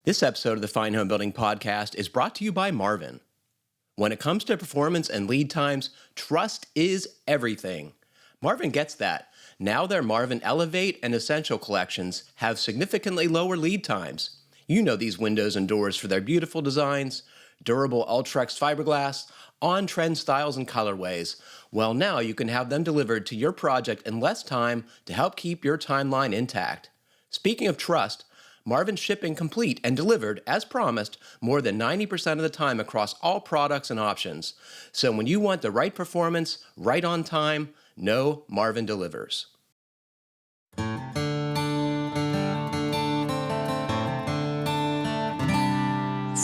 This episode of the Fine Homebuilding podcast is brought to you by Marvin. When it comes to performance and lead times, trust is everything. Marvin gets that. Now their Marvin Elevate and Essential collections have significantly lower lead times. You know these windows and doors for their beautiful designs, durable Ultrex fiberglass, on-trend styles and colorways. Well, now you can have them delivered to your project in less time to help keep your timeline intact. Speaking of trust, Marvin's shipping complete and delivered, as promised, more than 90% of the time across all products and options. So when you want the right performance, right on time, know Marvin delivers.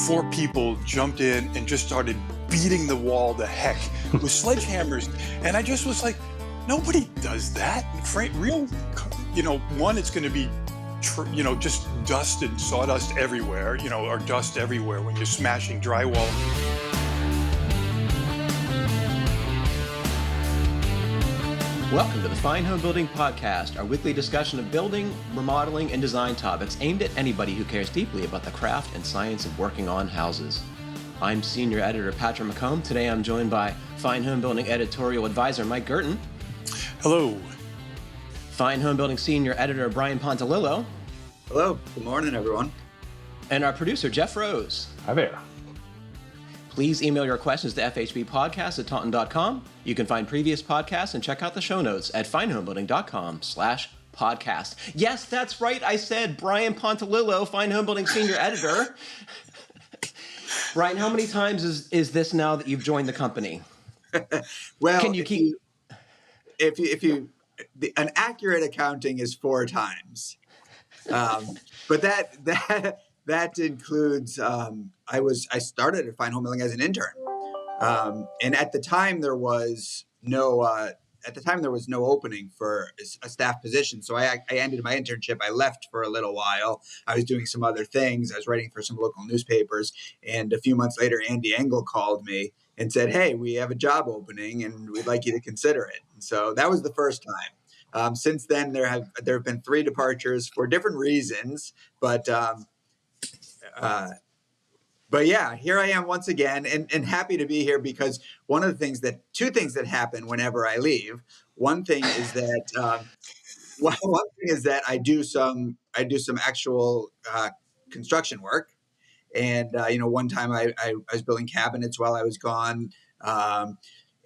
Four people jumped in and just started beating the wall to heck with sledgehammers. And I just was like, nobody does that. Real, one, it's going to be just dust and sawdust everywhere, or dust everywhere when you're smashing drywall. Welcome to the Fine Homebuilding podcast, our weekly discussion of building, remodeling, and design topics aimed at anybody who cares deeply about the craft and science of working on houses. I'm Senior Editor Patrick McComb. Today I'm joined by Fine Homebuilding Editorial Advisor Mike Girton. Hello. Fine Homebuilding Senior Editor Brian Pontalillo. Hello. Good morning, everyone. And our producer, Jeff Rose. Hi there. Please email your questions to fhbpodcast@taunton.com. You can find previous podcasts and check out the show notes at finehomebuilding.com/podcast. Yes, that's right. I said Brian Pontalillo, Fine Homebuilding Senior Editor. Brian, how many times is this now that you've joined the company? Well, Can you keep... an accurate accounting is 4 times. But that includes, I started at Fine Homebuilding as an intern. And at the time there was no opening for a staff position. So I ended my internship. I left for a little while. I was doing some other things. I was writing for some local newspapers. And a few months later, Andy Engel called me and said, "Hey, we have a job opening and we'd like you to consider it." And so that was the first time. Since then, there have been 3 departures for different reasons, but yeah, here I am once again, and happy to be here because two things that happen whenever I leave. One thing is that I do some actual construction work, and one time I was building cabinets while I was gone.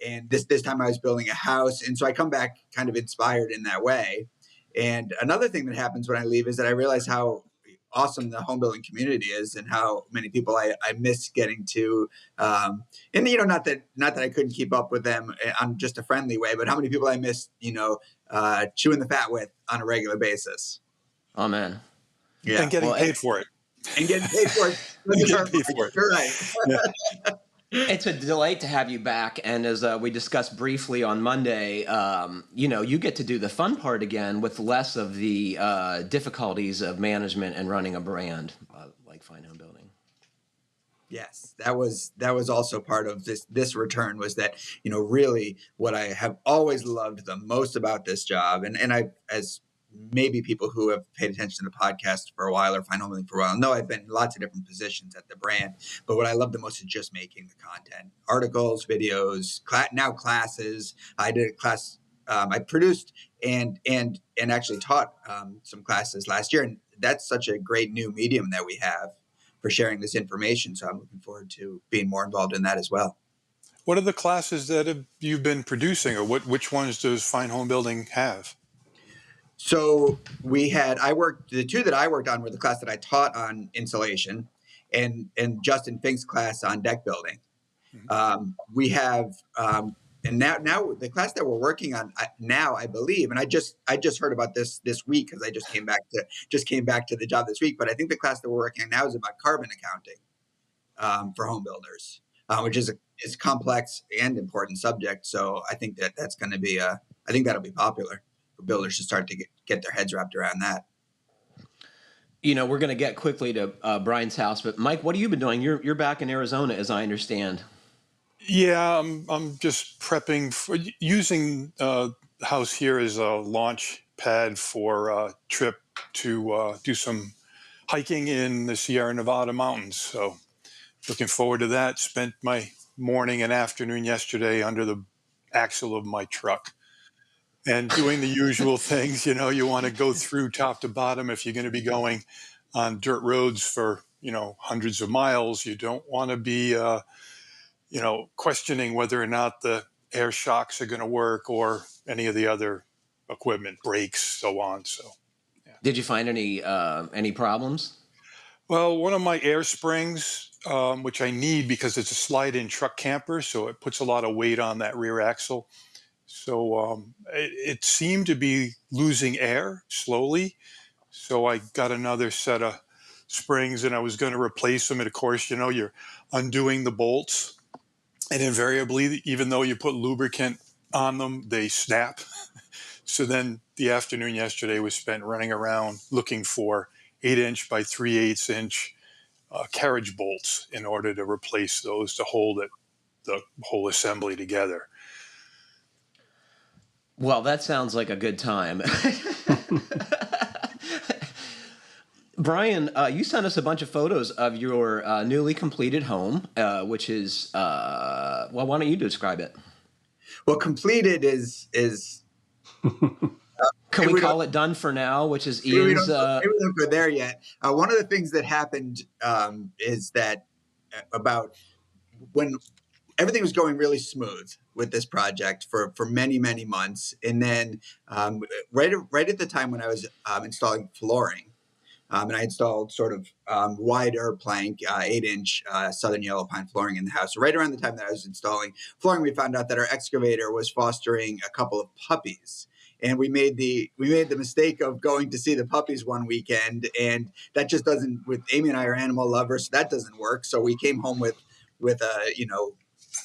And this time I was building a house. And so I come back kind of inspired in that way. And another thing that happens when I leave is that I realize how awesome the home building community is and how many people I miss getting to, and not that I couldn't keep up with them on just a friendly way, but how many people I miss, chewing the fat with on a regular basis. Oh, man. Yeah. And getting paid for it. And getting paid for it. You're right. Yeah. It's a delight to have you back, and as we discussed briefly on Monday, you get to do the fun part again with less of the difficulties of management and running a brand like Fine Homebuilding. Yes, that was also part of this return was that, really what I have always loved the most about this job, and I, as maybe people who have paid attention to the podcast for a while or Fine Homebuilding for a while know, I've been in lots of different positions at the brand. But what I love the most is just making the content, articles, videos, now classes. I did a class. I produced and actually taught some classes last year, and that's such a great new medium that we have for sharing this information. So I'm looking forward to being more involved in that as well. What are the classes that you've been producing, or which ones does Fine Homebuilding have? So the 2 that I worked on were the class that I taught on insulation and Justin Fink's class on deck building. Mm-hmm. We have, and now the class that we're working on now, I believe, and I just heard about this week because I just came back to the job this week. But I think the class that we're working on now is about carbon accounting for home builders, which is a complex and important subject. So I think that's going to be I think that'll be popular. Builders should start to get their heads wrapped around that. We're going to get quickly to Brian's house, but Mike, what have you been doing? You're back in Arizona, as I understand. Yeah, I'm just prepping for using the house here as a launch pad for a trip to do some hiking in the Sierra Nevada mountains. So looking forward to that. Spent my morning and afternoon yesterday under the axle of my truck and doing the usual things. You want to go through top to bottom. If you're going to be going on dirt roads for, hundreds of miles, you don't want to be, questioning whether or not the air shocks are going to work or any of the other equipment, brakes, so on. So, yeah. Did you find any problems? Well, one of my air springs, which I need because it's a slide-in truck camper, so it puts a lot of weight on that rear axle. So it seemed to be losing air slowly. So I got another set of springs and I was going to replace them. And of course, you're undoing the bolts. And invariably, even though you put lubricant on them, they snap. So then the afternoon yesterday was spent running around looking for 8-inch by 3/8 inch carriage bolts in order to replace those to hold the whole assembly together. Well, that sounds like a good time. Brian, you sent us a bunch of photos of your newly completed home, which is, well, why don't you describe it? Well, completed is Can we call it done for now, which is Ian's? Maybe we don't go there yet. One of the things that happened is that about when everything was going really smooth with this project for many, many months. And then right at the time when I was installing flooring, and I installed sort of wider plank, 8-inch southern yellow pine flooring in the house. So right around the time that I was installing flooring, we found out that our excavator was fostering a couple of puppies. And we made the mistake of going to see the puppies one weekend, and that just doesn't. With Amy and I are animal lovers, so that doesn't work. So we came home with a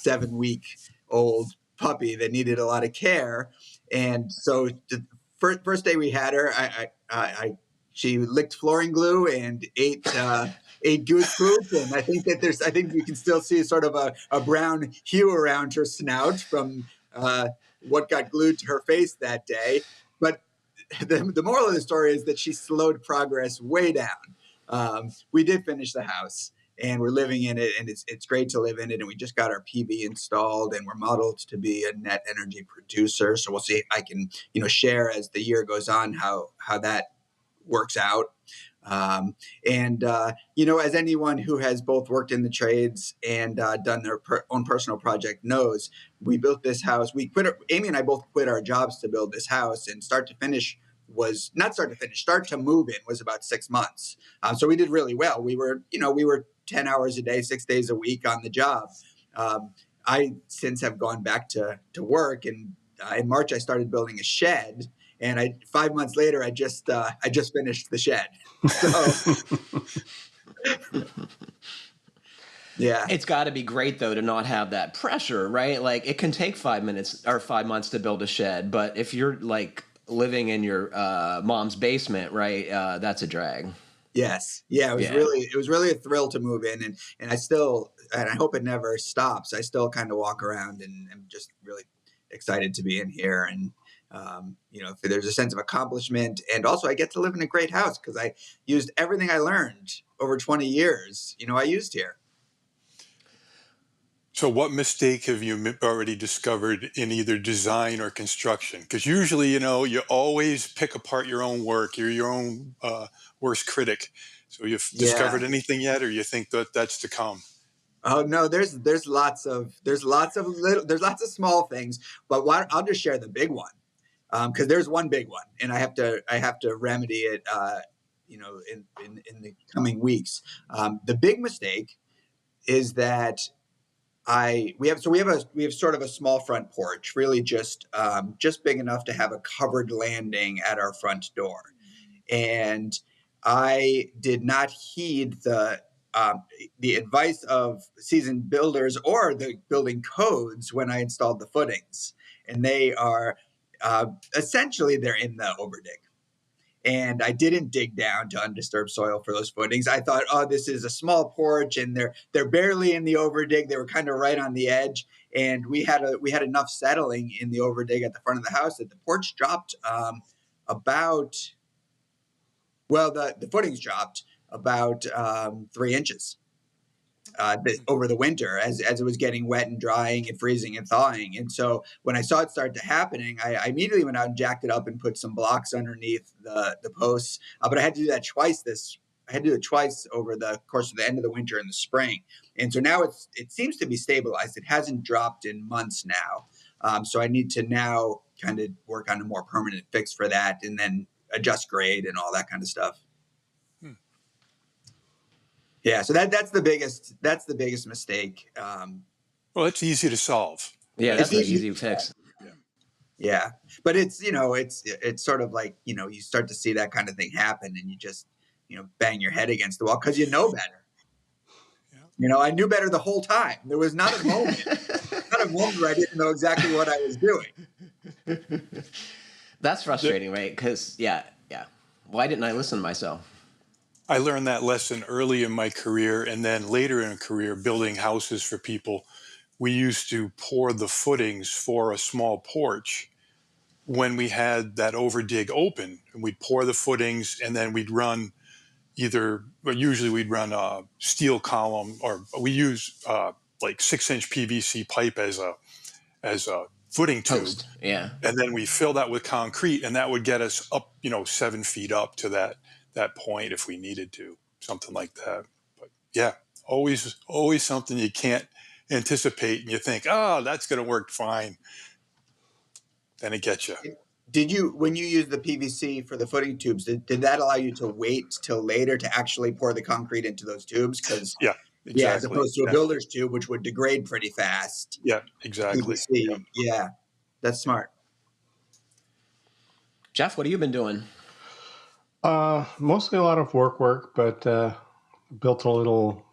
7-week-old puppy that needed a lot of care. And so the first day we had her, she licked flooring glue and ate goose poop. And I think you can still see sort of a brown hue around her snout from what got glued to her face that day. But the moral of the story is that she slowed progress way down. We did finish the house and we're living in it, and it's great to live in it. And we just got our PV installed, and we're modeled to be a net energy producer. So we'll see if I can, share as the year goes on how that works out. As anyone who has both worked in the trades and done their own personal project knows, we built this house. Amy and I both quit our jobs to build this house, and start to move in was about 6 months. So we did really well. We were 10 hours a day, 6 days a week on the job. I since have gone back to work, and in March I started building a shed. And 5 months later, I just finished the shed. So, yeah, it's got to be great though to not have that pressure, right? Like it can take 5 minutes or 5 months to build a shed, but if you're like living in your mom's basement, right, that's a drag. Yes, yeah, it was really a thrill to move in, and I hope it never stops. I still kind of walk around and I'm just really excited to be in here. And there's a sense of accomplishment, and also I get to live in a great house because I used everything I learned over 20 years. I used here. So what mistake have you already discovered in either design or construction? Because usually, you always pick apart your own work. You're your own worst critic. So you've discovered anything yet, or you think that that's to come? Oh no, there's lots of small things, but I'll just share the big one. Because there's one big one, and I have to remedy it, in the coming weeks. The big mistake is that we have sort of a small front porch, really just big enough to have a covered landing at our front door, and I did not heed the advice of seasoned builders or the building codes when I installed the footings, and they are. Essentially, they're in the overdig. And I didn't dig down to undisturbed soil for those footings. I thought, this is a small porch, and they're barely in the overdig. They were kind of right on the edge, and we had enough settling in the overdig at the front of the house that the porch dropped the footings dropped about 3 inches over the winter as it was getting wet and drying and freezing and thawing. And so when I saw it start to happening, I immediately went out and jacked it up and put some blocks underneath the posts. But I had to do that twice I had to do it twice over the course of the end of the winter and the spring. And so now it seems to be stabilized. It hasn't dropped in months now. So I need to now kind of work on a more permanent fix for that and then adjust grade and all that kind of stuff. Yeah, so that's the biggest mistake. Well, it's easy to solve. Yeah, that's an easy fix. Yeah, but it's sort of like, you start to see that kind of thing happen and you just, bang your head against the wall because you know better. Yeah. I knew better the whole time. There was not a moment where I didn't know exactly what I was doing. That's frustrating, right? Because, yeah. Why didn't I listen to myself? I learned that lesson early in my career, and then later in a career building houses for people. We used to pour the footings for a small porch when we had that overdig open, and we'd pour the footings, and then we'd run usually we'd run a steel column, or we use like 6-inch PVC pipe as a footing tube. Post. Yeah. And then we fill that with concrete, and that would get us up, 7 feet up to that point if we needed to, something like that. But yeah, always something you can't anticipate, and you think, oh, that's going to work fine. Then it gets you. When you use the PVC for the footing tubes, did that allow you to wait till later to actually pour the concrete into those tubes? Because exactly. as opposed to a builder's tube, which would degrade pretty fast. Yeah, exactly. PVC, yeah, that's smart. Jeff, what have you been doing? Mostly a lot of work, but built a little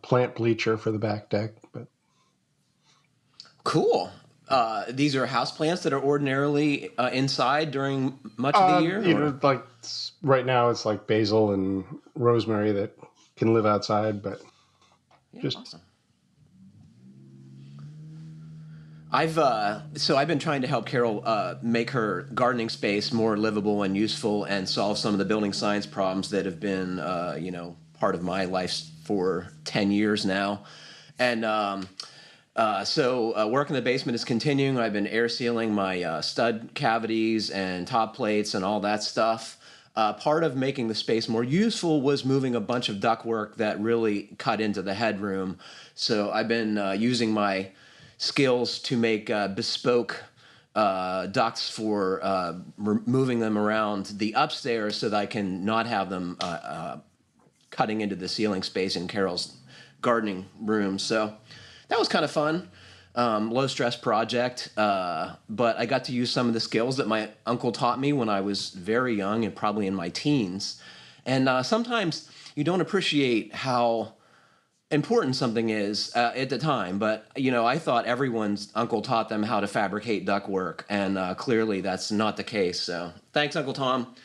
plant bleacher for the back deck. But cool. These are house plants that are ordinarily inside during much of the year? Like right now it's like basil and rosemary that can live outside, but awesome. I've been trying to help Carol make her gardening space more livable and useful and solve some of the building science problems that have been, part of my life for 10 years now. And so work in the basement is continuing. I've been air sealing my stud cavities and top plates and all that stuff. Part of making the space more useful was moving a bunch of ductwork that really cut into the headroom. So I've been using my skills to make bespoke ducts for moving them around the upstairs so that I can not have them cutting into the ceiling space in Carol's gardening room. So that was kind of fun. Low stress project, but I got to use some of the skills that my uncle taught me when I was very young and probably in my teens. And sometimes you don't appreciate how important something is at the time, but I thought everyone's uncle taught them how to fabricate ductwork, and clearly that's not the case. So thanks, Uncle Tom.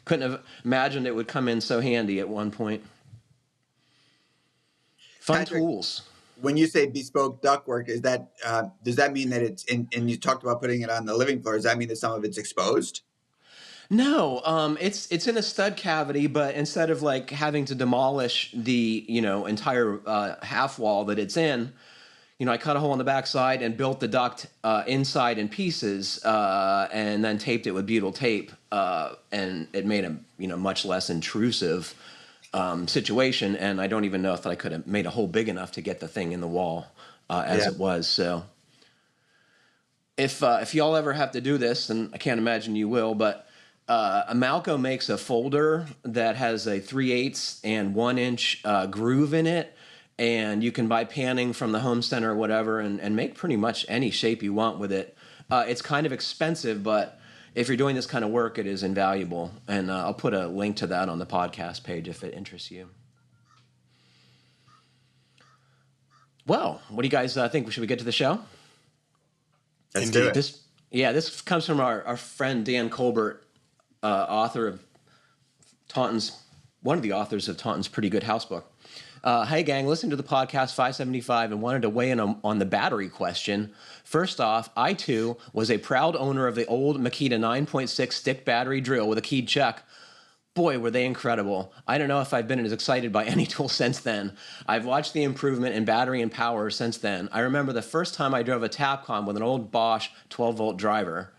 Couldn't have imagined it would come in so handy at one point. Fun Patrick, tools. When you say bespoke ductwork, is that does that mean that it's in? And you talked about putting it on the living floor. Does that mean that some of it's exposed? No, it's in a stud cavity, but instead of like having to demolish the entire half wall that it's in, I cut a hole in the backside and built the duct inside in pieces, and then taped it with butyl tape, and it made a much less intrusive situation. And I don't even know if I could have made a hole big enough to get the thing in the wall it was. So if y'all ever have to do this, and I can't imagine you will, but Amalco makes a folder that has a 3/8 and 1-inch groove in it, and you can buy panning from the home center or whatever and make pretty much any shape you want with it. It's kind of expensive, but if you're doing this kind of work, it is invaluable. And I'll put a link to that on the podcast page if it interests you. Well, what do you guys think? Should we get to the show? Let's do it. This comes from our friend Dan Kolbert, author of Taunton's, one of the authors of Taunton's Pretty Good House Book. Hey gang, listening to the podcast 575 and wanted to weigh in on the battery question. First off, I too was a proud owner of the old Makita 9.6 stick battery drill with a keyed chuck. Boy, were they incredible. I don't know if I've been as excited by any tool since then. I've watched the improvement in battery and power since then. I remember the first time I drove a Tapcon with an old Bosch 12-volt driver.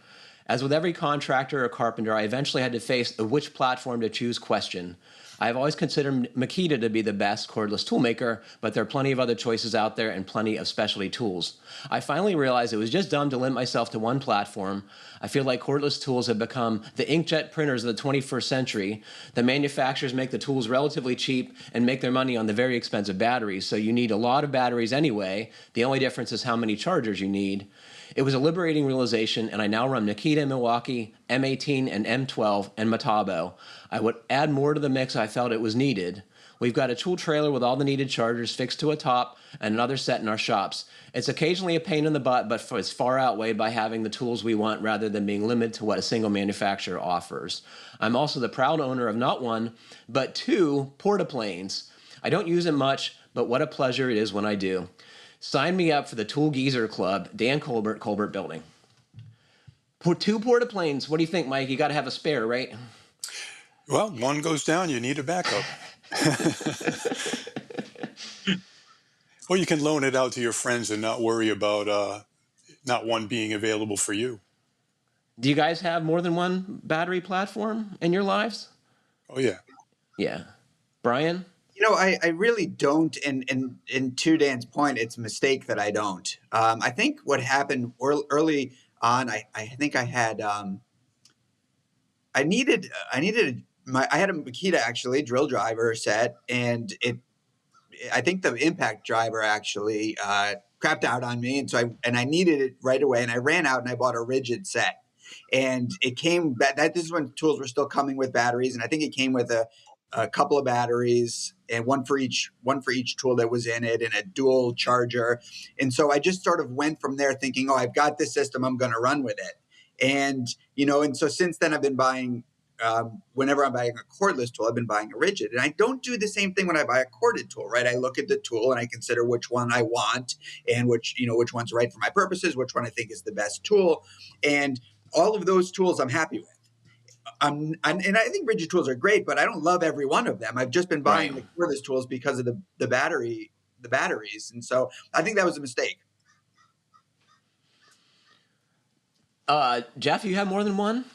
As with every contractor or carpenter, I eventually had to face the which platform to choose question. I have always considered Makita to be the best cordless toolmaker, but there are plenty of other choices out there and plenty of specialty tools. I finally realized it was just dumb to limit myself to one platform. I feel like cordless tools have become the inkjet printers of the 21st century. The manufacturers make the tools relatively cheap and make their money on the very expensive batteries, so you need a lot of batteries anyway. The only difference is how many chargers you need. It was a liberating realization, and I now run Makita in Milwaukee, M18 and M12, and Metabo. I would add more to the mix if I felt it was needed. We've got a tool trailer with all the needed chargers fixed to a top and another set in our shops. It's occasionally a pain in the butt, but it's far outweighed by having the tools we want rather than being limited to what a single manufacturer offers. I'm also the proud owner of not one, but 2 portaplanes. I don't use them much, but what a pleasure it is when I do. Sign me up for the Tool Geezer Club, Dan Kolbert, Kolbert Building. 2 portaplanes. What do you think, Mike? You got to have a spare, right? Well, one goes down, you need a backup. Or you can loan it out to your friends and not worry about not one being available for you. Do you guys have more than one battery platform in your lives? Oh, yeah. Yeah. Brian? I really don't. And to Dan's point, it's a mistake that I don't. I think what happened early on, I think I had, I had a Makita actually drill driver set, and I think the impact driver actually crapped out on me, and so I needed it right away, and I ran out and I bought a rigid set, and it came that this is when tools were still coming with batteries, and I think it came with a couple of batteries and one for each tool that was in it and a dual charger, and so I just sort of went from there thinking, oh, I've got this system, I'm going to run with it, and so since then I've been buying. Whenever I'm buying a cordless tool, I've been buying a rigid. And I don't do the same thing when I buy a corded tool, right? I look at the tool and I consider which one I want and which one's right for my purposes, which one I think is the best tool. And all of those tools I'm happy with. And I think rigid tools are great, but I don't love every one of them. I've just been buying the cordless tools because of the batteries. And so I think that was a mistake. Jeff, you have more than one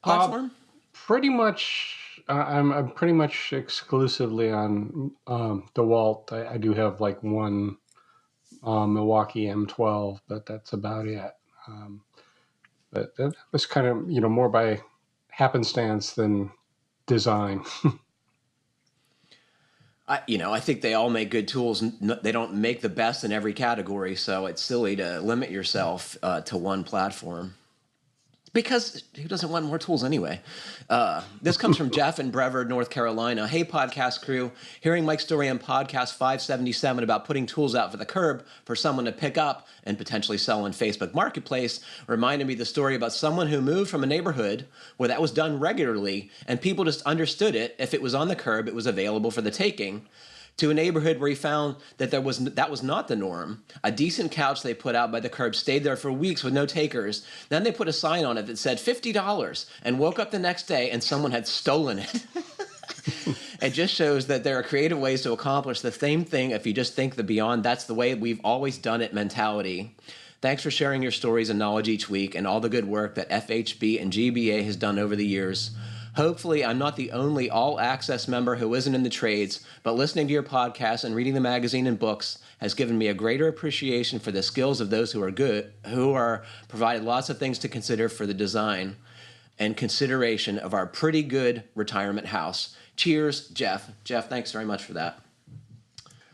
platform? Pretty much, I'm pretty much exclusively on DeWalt. I do have like one Milwaukee M12, but that's about it. But that was kind of more by happenstance than design. I think they all make good tools. They don't make the best in every category, so it's silly to limit yourself to one platform. Because who doesn't want more tools anyway? This comes from Jeff in Brevard, North Carolina. Hey, podcast crew. Hearing Mike's story on podcast 577 about putting tools out for the curb for someone to pick up and potentially sell on Facebook Marketplace reminded me the story about someone who moved from a neighborhood where that was done regularly and people just understood it. If it was on the curb, it was available for the taking. To a neighborhood where he found that that was not the norm. A decent couch they put out by the curb stayed there for weeks with no takers. Then they put a sign on it that said $50 and woke up the next day and someone had stolen it. It just shows that there are creative ways to accomplish the same thing if you just think the beyond, that's the way we've always done it mentality. Thanks for sharing your stories and knowledge each week and all the good work that FHB and GBA has done over the years. Hopefully, I'm not the only all-access member who isn't in the trades, but listening to your podcast and reading the magazine and books has given me a greater appreciation for the skills of those who are provided lots of things to consider for the design and consideration of our pretty good retirement house. Cheers, Jeff. Jeff, thanks very much for that.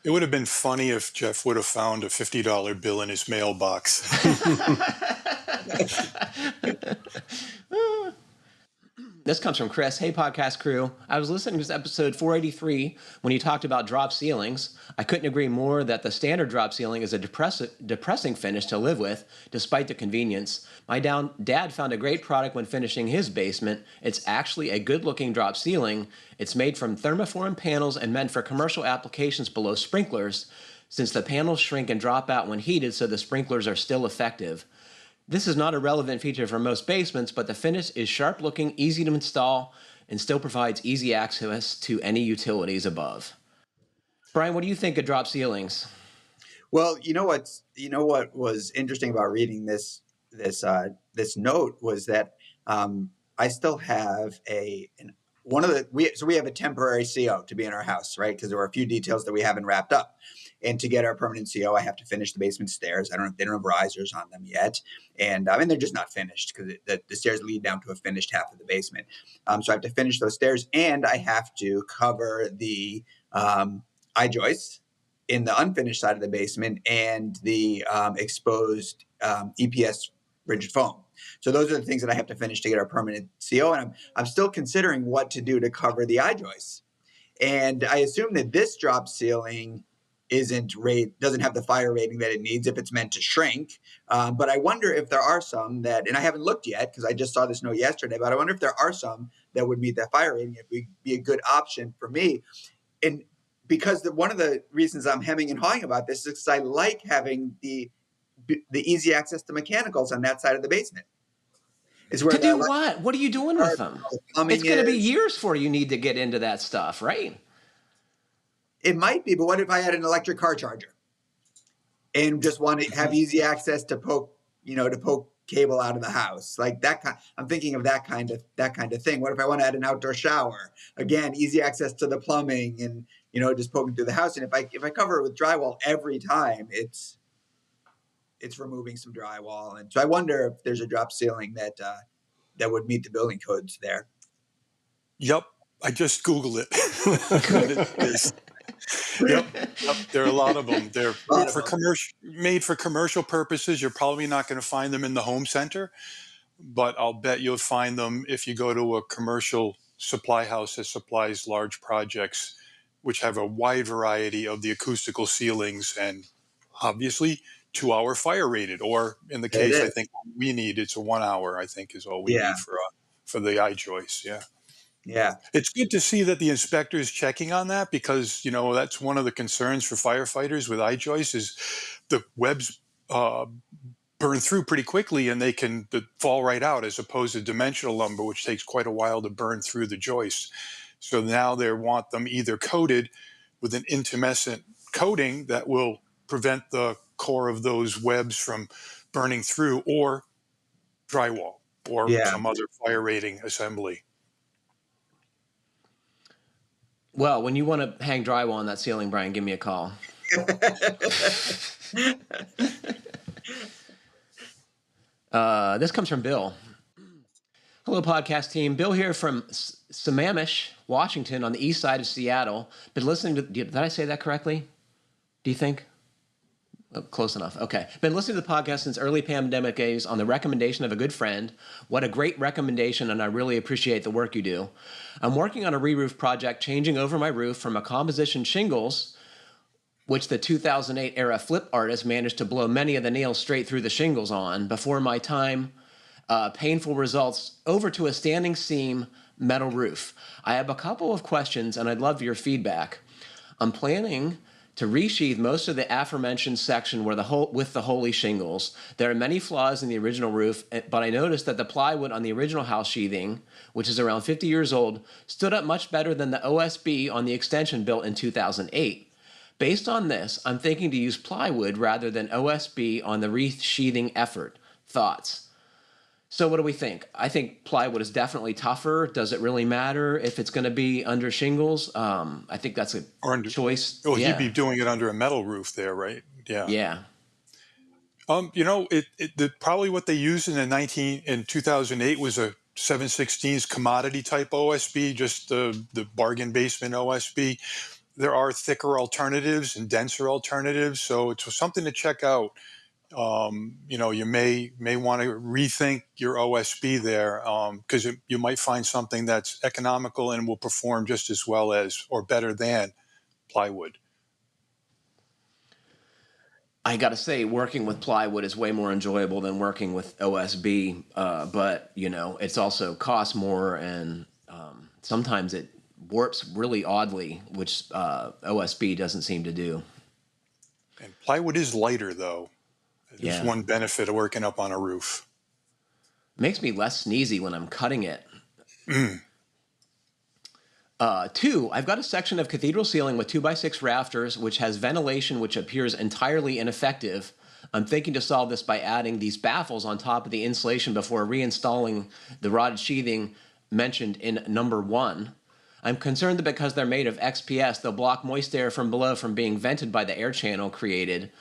It would have been funny if Jeff would have found a $50 bill in his mailbox. This comes from Chris. Hey, podcast crew. I was listening to episode 483 when you talked about drop ceilings. I couldn't agree more that the standard drop ceiling is a depressing finish to live with, despite the convenience. My dad found a great product when finishing his basement. It's actually a good-looking drop ceiling. It's made from thermoform panels and meant for commercial applications below sprinklers, since the panels shrink and drop out when heated, so the sprinklers are still effective. This is not a relevant feature for most basements, but the finish is sharp-looking, easy to install, and still provides easy access to any utilities above. Brian, what do you think of drop ceilings? Well, what was interesting about reading this note was that I still have we have a temporary CO to be in our house, right? Because there were a few details that we haven't wrapped up. And to get our permanent CO, I have to finish the basement stairs. They don't have risers on them yet, and they're just not finished because the stairs lead down to a finished half of the basement. So I have to finish those stairs, and I have to cover the eye joists in the unfinished side of the basement and the exposed EPS rigid foam. So those are the things that I have to finish to get our permanent CO. And I'm still considering what to do to cover the eye joists. And I assume that this drop ceiling doesn't have the fire rating that it needs if it's meant to shrink. But I wonder if there are some that, and I haven't looked yet because I just saw this note yesterday, but I wonder if there are some that would meet that fire rating. It would be a good option for me. And because one of the reasons I'm hemming and hawing about this is because I like having the easy access to mechanicals on that side of the basement. It's where to do what? What are you doing with them? It's going to be years before you need to get into that stuff, right? It might be, but what if I had an electric car charger and just want to have easy access to poke cable out of the house, like that kind? I'm thinking of that kind of thing. What if I want to add an outdoor shower? Again, easy access to the plumbing and just poking through the house. And if I cover it with drywall every time, it's removing some drywall. And so I wonder if there's a drop ceiling that would meet the building codes there. Yep, I just Googled it. Yep, there are a lot of them. They're made for commercial purposes. You're probably not going to find them in the home center, but I'll bet you'll find them if you go to a commercial supply house that supplies large projects, which have a wide variety of the acoustical ceilings and obviously 2-hour fire rated, or in the case I think we need, it's a 1 hour, I think is all we need for the eye joist. Yeah. Yeah. It's good to see that the inspector is checking on that because, that's one of the concerns for firefighters with eye joists is the webs burn through pretty quickly and they can fall right out as opposed to dimensional lumber, which takes quite a while to burn through the joists. So now they want them either coated with an intumescent coating that will prevent the core of those webs from burning through, or drywall or some other fire rating assembly. Well, when you want to hang drywall on that ceiling, Brian, give me a call. This comes from Bill. Hello, podcast team. Bill here from Sammamish, Washington, on the east side of Seattle. Been listening to... Did I say that correctly? Do you think? Oh, close enough. Okay. Been listening to the podcast since early pandemic days on the recommendation of a good friend. What a great recommendation, and I really appreciate the work you do. I'm working on a re-roof project, changing over my roof from a composition shingles, which the 2008 era flip artist managed to blow many of the nails straight through the shingles on before my time, painful results, over to a standing seam metal roof. I have a couple of questions, and I'd love your feedback. I'm planning to resheathe most of the aforementioned section with the holy shingles. There are many flaws in the original roof, but I noticed that the plywood on the original house sheathing, which is around 50 years old, stood up much better than the OSB on the extension built in 2008. Based on this, I'm thinking to use plywood rather than OSB on the resheathing effort. Thoughts? So what do we think? I think plywood is definitely tougher. Does it really matter if it's going to be under shingles? I think that's a choice. Oh, you'd be doing it under a metal roof there, right? Yeah. Yeah. Probably what they used in 2008 was a 7/16 commodity type OSB, just the bargain basement OSB. There are thicker alternatives and denser alternatives, so it's something to check out. You may want to rethink your OSB there because you might find something that's economical and will perform just as well as or better than plywood. I got to say, working with plywood is way more enjoyable than working with OSB, but it's also costs more, and sometimes it warps really oddly, which OSB doesn't seem to do. And plywood is lighter, though. There's one benefit of working up on a roof. Makes me less sneezy when I'm cutting it. Two, I've got a section of cathedral ceiling with 2x6 rafters, which has ventilation which appears entirely ineffective. I'm thinking to solve this by adding these baffles on top of the insulation before reinstalling the rotted sheathing mentioned in number 1. I'm concerned that because they're made of XPS, they'll block moist air from below from being vented by the air channel created.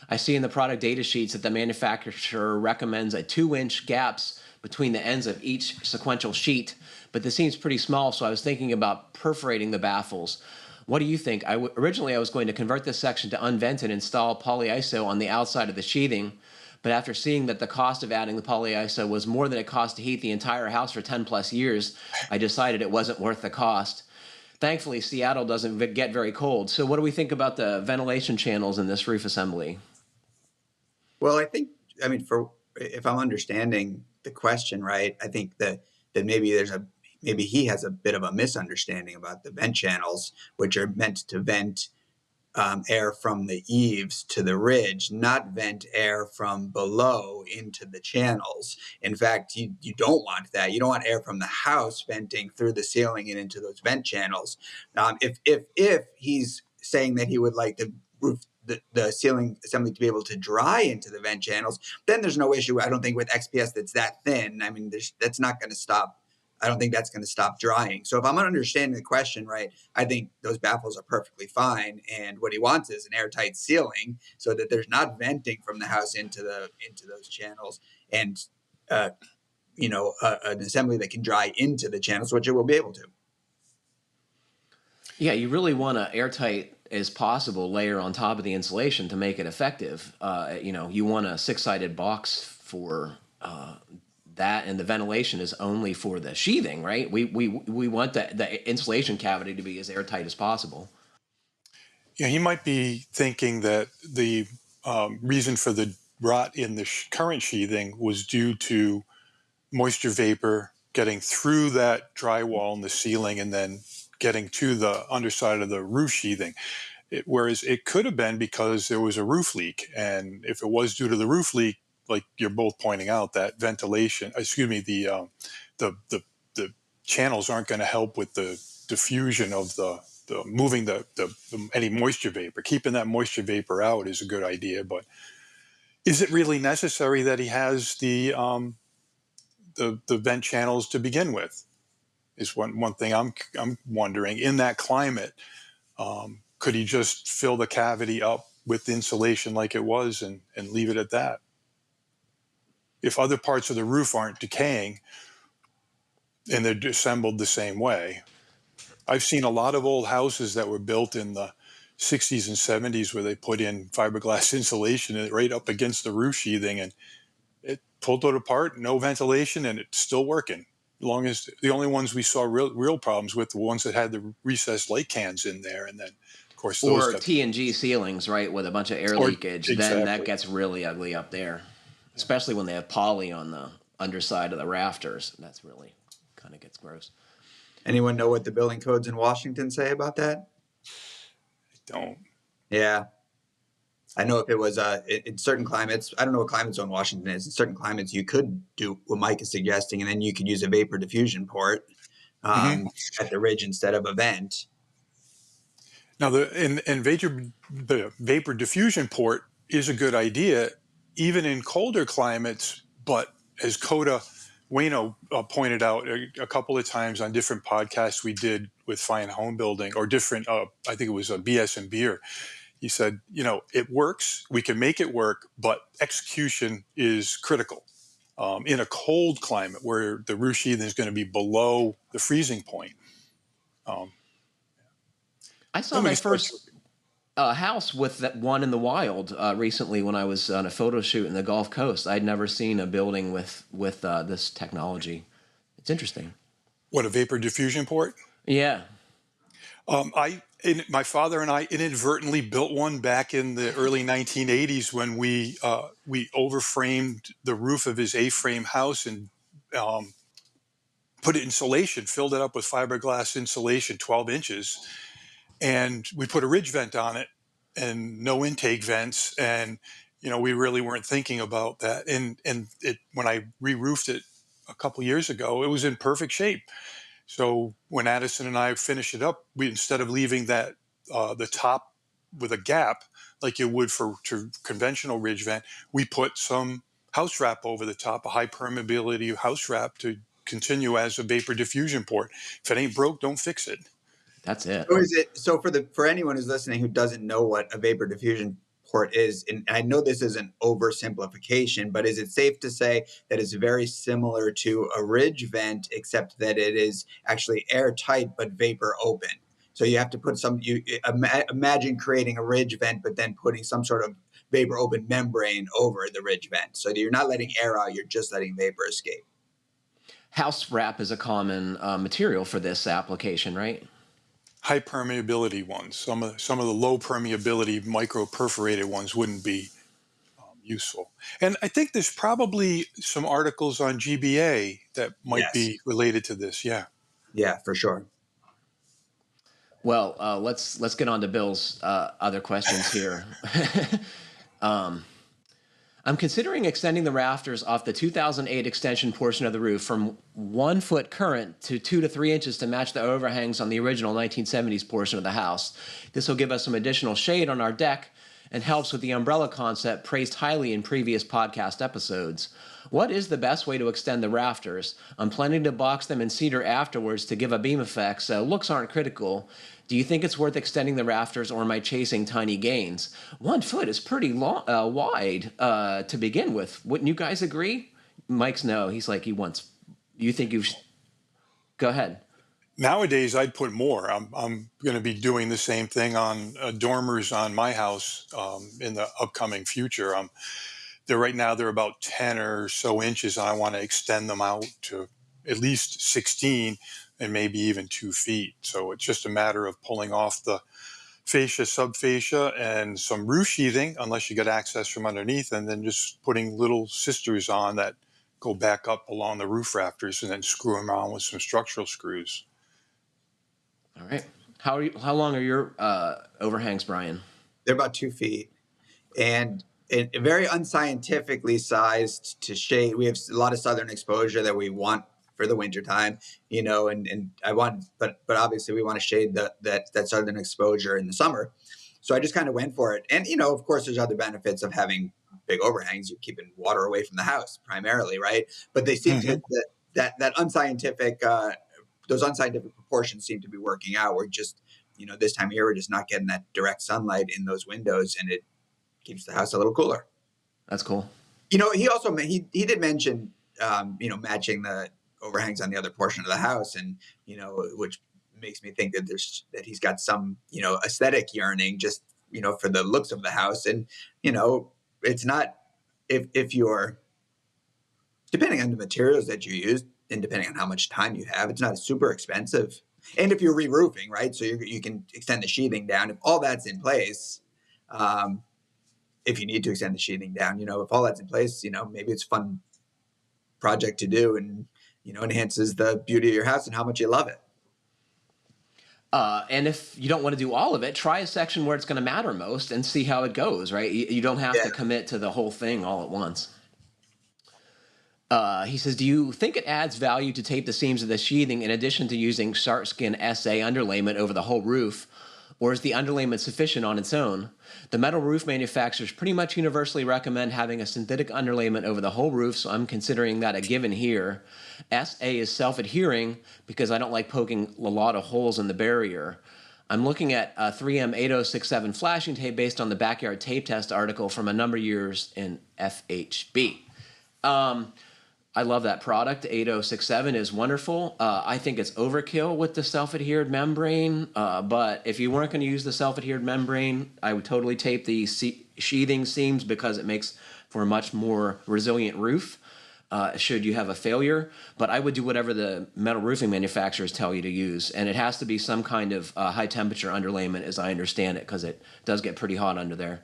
I see in the product data sheets that the manufacturer recommends a 2-inch gaps between the ends of each sequential sheet, but this seems pretty small, so I was thinking about perforating the baffles. What do you think? Originally, I was going to convert this section to unvented and install polyiso on the outside of the sheathing, but after seeing that the cost of adding the polyiso was more than it cost to heat the entire house for 10 plus years, I decided it wasn't worth the cost. Thankfully, Seattle doesn't get very cold. So what do we think about the ventilation channels in this roof assembly? Well, I mean, if I'm understanding the question right, I think that maybe he has a bit of a misunderstanding about the vent channels, which are meant to vent air from the eaves to the ridge, not vent air from below into the channels. In fact, you don't want that. You don't want air from the house venting through the ceiling and into those vent channels. If he's saying that he would like the roof, the ceiling assembly to be able to dry into the vent channels, then there's no issue. I don't think with XPS that's that thin. I mean, that's not going to stop. I don't think that's going to stop drying. So if I'm understanding the question right, I think those baffles are perfectly fine. And what he wants is an airtight ceiling so that there's not venting from the house into those channels, and an assembly that can dry into the channels, which it will be able to. Yeah, you really want to airtight as possible layer on top of the insulation to make it effective. You want a 6-sided box for that, and the ventilation is only for the sheathing, right? We want the insulation cavity to be as airtight as possible. Yeah, he might be thinking that the reason for the rot in the current sheathing was due to moisture vapor getting through that drywall in the ceiling and then getting to the underside of the roof sheathing. Whereas it could have been because there was a roof leak. And if it was due to the roof leak, like you're both pointing out, that ventilation, the channels aren't going to help with the diffusion of the moving any moisture vapor. Keeping that moisture vapor out is a good idea, but is it really necessary that he has the vent channels to begin with? Is one thing I'm wondering. In that climate, could he just fill the cavity up with insulation like it was and leave it at that? If other parts of the roof aren't decaying and they're assembled the same way. I've seen a lot of old houses that were built in the 60s and 70s where they put in fiberglass insulation right up against the roof sheathing, and it pulled it apart, no ventilation, and it's still working. Long as the only ones we saw real problems with were the ones that had the recessed light cans in there, and then of course those or T&G ceilings, right, with a bunch of air leakage. Exactly. Then that gets really ugly up there, especially when they have poly on the underside of the rafters. That's really kind of gets gross. Anyone know what the building codes in Washington say about that? I don't. Yeah. I know if it was in certain climates, I don't know what climate zone Washington is. In certain climates, you could do what Mike is suggesting, and then you could use a vapor diffusion port at the ridge instead of a vent. Now, the vapor diffusion port is a good idea, even in colder climates. But as Coda Wayno pointed out a couple of times on different podcasts we did with Fine Homebuilding, or different, I think it was BS and Beer. He said, it works. We can make it work, but execution is critical. In a cold climate where the roof sheathing is going to be below the freezing point. I saw my first house with that one in the wild recently when I was on a photo shoot in the Gulf Coast. I'd never seen a building with this technology. It's interesting. What, a vapor diffusion port? Yeah. My father and I inadvertently built one back in the early 1980s when we overframed the roof of his A-frame house and put insulation, filled it up with fiberglass insulation, 12 inches. And we put a ridge vent on it and no intake vents. And, we really weren't thinking about that. And when I re-roofed it a couple years ago, it was in perfect shape. So when Addison and I finish it up, we, instead of leaving that the top with a gap like you would for conventional ridge vent, we put some house wrap over the top, a high permeability house wrap to continue as a vapor diffusion port. If it ain't broke, don't fix it. That's it. So is it so for anyone who's listening who doesn't know what a vapor diffusion port is, and I know this is an oversimplification, but is it safe to say that it's very similar to a ridge vent, except that it is actually airtight but vapor open? So you have to put imagine creating a ridge vent, but then putting some sort of vapor open membrane over the ridge vent, so that you're not letting air out, you're just letting vapor escape. House wrap is a common material for this application, right? High permeability ones. Some of the low permeability micro perforated ones wouldn't be useful. And I think there's probably some articles on GBA that might Yes. be related to this. Yeah. Yeah, for sure. Well, let's get on to Bill's other questions here. I'm considering extending the rafters off the 2008 extension portion of the roof from 1 foot current to 2 to 3 inches to match the overhangs on the original 1970s portion of the house. This will give us some additional shade on our deck and helps with the umbrella concept praised highly in previous podcast episodes. What is the best way to extend the rafters? I'm planning to box them in cedar afterwards to give a beam effect, so looks aren't critical. Do you think it's worth extending the rafters, or am I chasing tiny gains? 1 foot is pretty wide to begin with. Wouldn't you guys agree? Mike's no. He's like, he wants. You think you should. Go ahead. Nowadays, I'd put more. I'm going to be doing the same thing on dormers on my house in the upcoming future. Right now, they're about 10 or so inches. I want to extend them out to at least 16 and maybe even 2 feet. So it's just a matter of pulling off the fascia, subfascia, and some roof sheathing, unless you get access from underneath, and then just putting little sisters on that go back up along the roof rafters and then screw them on with some structural screws. All right. How long are your overhangs, Brian? They're about 2 feet, and very unscientifically sized to shade. We have a lot of southern exposure that we want for the wintertime, and I want, but obviously we want to shade that southern exposure in the summer. So I just kind of went for it. And, of course, there's other benefits of having big overhangs. You're keeping water away from the house primarily, right? But they seem to, that unscientific, those unscientific proportions seem to be working out. We're just, this time of year, we're just not getting that direct sunlight in those windows, and it keeps the house a little cooler. That's cool. He also, he did mention, matching the overhangs on the other portion of the house, and, which makes me think that he's got some, aesthetic yearning just, for the looks of the house. And, it's not, if you're, depending on the materials that you use and depending on how much time you have, it's not super expensive. And if you're re-roofing, right? So you can extend the sheathing down. If all that's in place, if you need to extend the sheathing down, if all that's in place, maybe it's a fun project to do, and, enhances the beauty of your house and how much you love it. And if you don't want to do all of it, try a section where it's going to matter most and see how it goes, right? You don't have to commit to the whole thing all at once. He says, do you think it adds value to tape the seams of the sheathing in addition to using shark skin SA underlayment over the whole roof? Or is the underlayment sufficient on its own? The metal roof manufacturers pretty much universally recommend having a synthetic underlayment over the whole roof, so I'm considering that a given here. SA is self-adhering because I don't like poking a lot of holes in the barrier. I'm looking at 3M 8067 flashing tape based on the Backyard Tape Test article from a number of years in FHB. I love that product. 8067 is wonderful. I think it's overkill with the self-adhered membrane, but if you weren't going to use the self-adhered membrane, I would totally tape the sheathing seams because it makes for a much more resilient roof should you have a failure. But I would do whatever the metal roofing manufacturers tell you to use, and it has to be some kind of high-temperature underlayment as I understand it, because it does get pretty hot under there.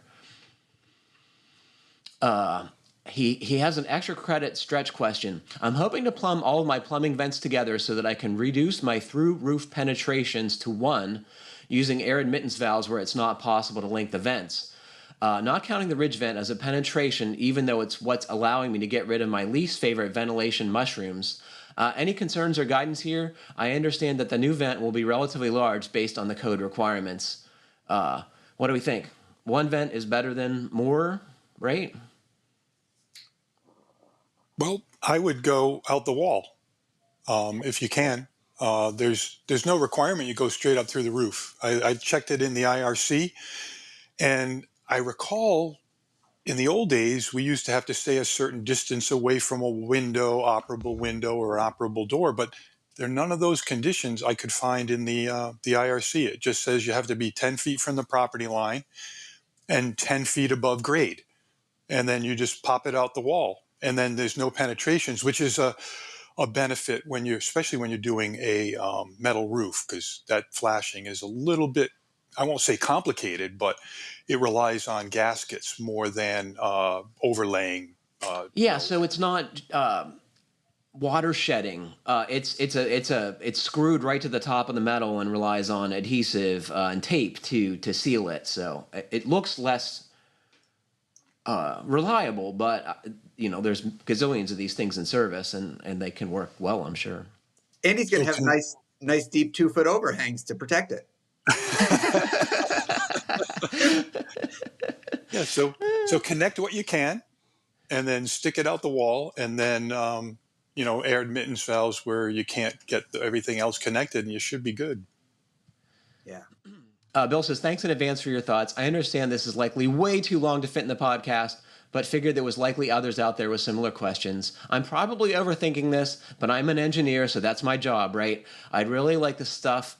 He has an extra credit stretch question. I'm hoping to plumb all of my plumbing vents together so that I can reduce my through roof penetrations to 1 using air admittance valves where it's not possible to link the vents. Not counting the ridge vent as a penetration, even though it's what's allowing me to get rid of my least favorite ventilation mushrooms. Any concerns or guidance here? I understand that the new vent will be relatively large based on the code requirements. What do we think? One vent is better than more, right? Well, I would go out the wall if you can. There's no requirement you go straight up through the roof. I checked it in the IRC, and I recall in the old days we used to have to stay a certain distance away from a window, operable window, or operable door. But there are none of those conditions I could find in the IRC. It just says you have to be 10 feet from the property line and 10 feet above grade, and then you just pop it out the wall. And then there's no penetrations, which is a benefit when especially when you're doing a metal roof, because that flashing is a little bit, I won't say complicated, but it relies on gaskets more than overlaying. So it's not water shedding. It's screwed right to the top of the metal and relies on adhesive and tape to seal it. So it looks less reliable, but there's gazillions of these things in service, and they can work well, I'm sure. And he's going to have nice deep 2-foot overhangs to protect it. Yeah, so connect what you can, and then stick it out the wall, and then air admittance valves where you can't get everything else connected, and you should be good. Yeah. Bill says, thanks in advance for your thoughts. I understand this is likely way too long to fit in the podcast, but figured there was likely others out there with similar questions. I'm probably overthinking this, but I'm an engineer, so that's my job, right? I'd really like the stuff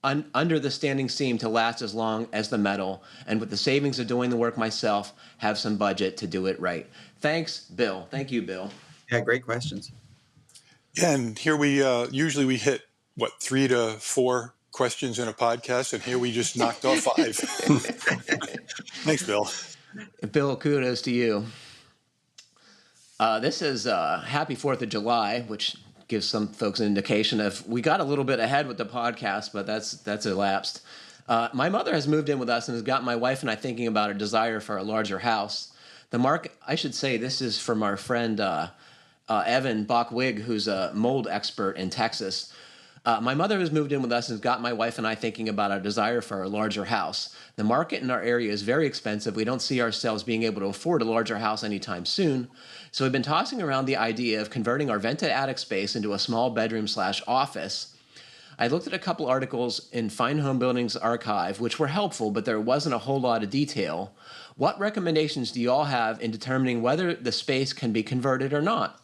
under the standing seam to last as long as the metal, and with the savings of doing the work myself, have some budget to do it right. Thanks, Bill. Thank you, Bill. Yeah, great questions. Yeah, and here we usually we hit 3 to 4 questions in a podcast, and here we just knocked off 5. Thanks, Bill. Bill, kudos to you. This is Happy 4th of July, which gives some folks an indication of we got a little bit ahead with the podcast, but that's elapsed. My mother has moved in with us and has got my wife and I thinking about a desire for a larger house. I should say this is from our friend Evan Bachwig, who's a mold expert in Texas. My mother has moved in with us and has got my wife and I thinking about our desire for a larger house. The market in our area is very expensive. We don't see ourselves being able to afford a larger house anytime soon. So we've been tossing around the idea of converting our vented attic space into a small bedroom/office. I looked at a couple articles in Fine Homebuilding's archive, which were helpful, but there wasn't a whole lot of detail. What recommendations do you all have in determining whether the space can be converted or not?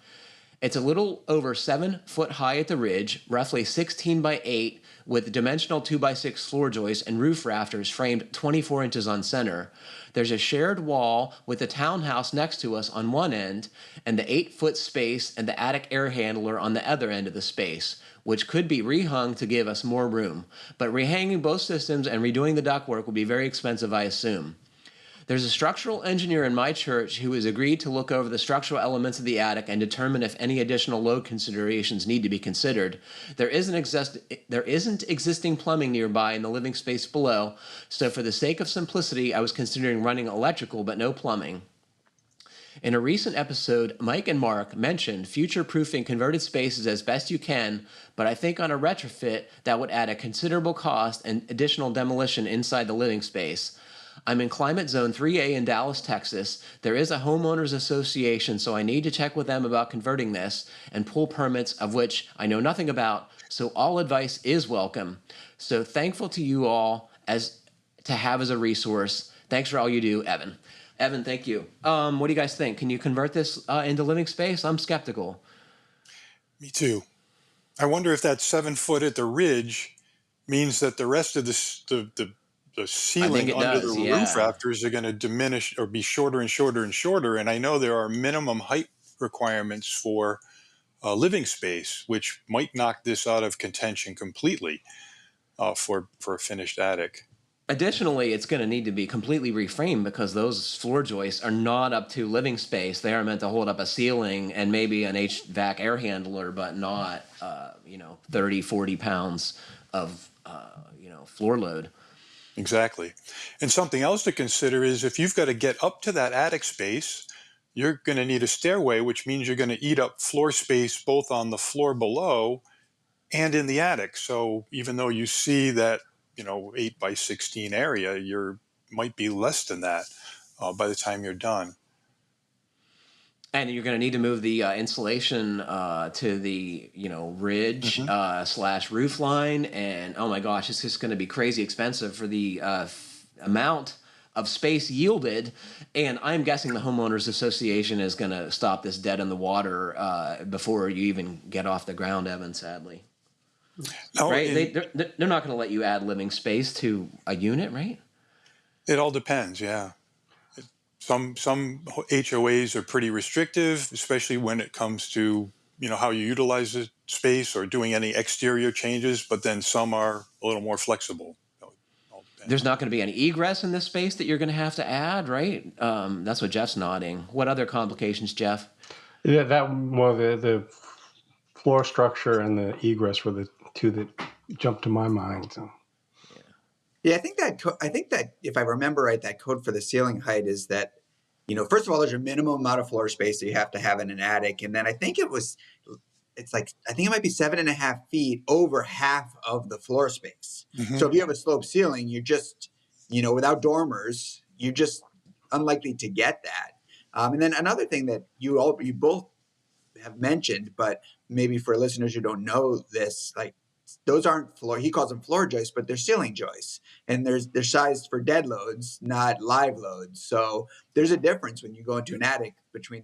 It's a little over 7 foot high at the ridge, roughly 16 by 8, with dimensional 2x6 floor joists and roof rafters framed 24 inches on center. There's a shared wall with the townhouse next to us on one end, and the 8-foot space and the attic air handler on the other end of the space, which could be rehung to give us more room. But rehanging both systems and redoing the ductwork will be very expensive, I assume. There's a structural engineer in my church who has agreed to look over the structural elements of the attic and determine if any additional load considerations need to be considered. There isn't existing plumbing nearby in the living space below, so for the sake of simplicity, I was considering running electrical but no plumbing. In a recent episode, Mike and Mark mentioned future-proofing converted spaces as best you can, but I think on a retrofit that would add a considerable cost and additional demolition inside the living space. I'm in Climate Zone 3A in Dallas, Texas. There is a homeowners association, so I need to check with them about converting this and pull permits, of which I know nothing about, so all advice is welcome. So thankful to you all to have as a resource. Thanks for all you do, Evan. Evan, thank you. What do you guys think? Can you convert this into living space? I'm skeptical. Me too. I wonder if that 7 foot at the ridge means that the rest of the ceiling under the roof rafters are going to diminish or be shorter and shorter and shorter. And I know there are minimum height requirements for living space, which might knock this out of contention completely for a finished attic. Additionally, it's going to need to be completely reframed because those floor joists are not up to living space. They are meant to hold up a ceiling and maybe an HVAC air handler, but not 30, 40 pounds of floor load. Exactly. And something else to consider is if you've got to get up to that attic space, you're going to need a stairway, which means you're going to eat up floor space both on the floor below and in the attic. So even though you see that, 8 by 16 area, might be less than that by the time you're done. And you're going to need to move the insulation to the ridge slash roof line, and oh my gosh, it's just going to be crazy expensive for the amount of space yielded. And I'm guessing the homeowners association is going to stop this dead in the water before you even get off the ground, Evan. Sadly, No, right? They're not going to let you add living space to a unit, right? it all depends. Yeah. Some HOAs are pretty restrictive, especially when it comes to how you utilize the space or doing any exterior changes. But then some are a little more flexible. All depends. There's not going to be any egress in this space that you're going to have to add, right? That's what Jeff's nodding. What other complications, Jeff? Yeah, the floor structure and the egress were the two that jumped to my mind. So. Yeah, I think that if I remember right, that code for the ceiling height is that, first of all, there's a minimum amount of floor space that you have to have in an attic, and then I think it might be 7.5 feet over half of the floor space. Mm-hmm. So if you have a sloped ceiling, you're just, without dormers, you're just unlikely to get that. And then another thing that you both have mentioned, but maybe for listeners who don't know this, like, those aren't he calls them floor joists, but they're ceiling joists, and they're sized for dead loads, not live loads. So there's a difference when you go into an attic between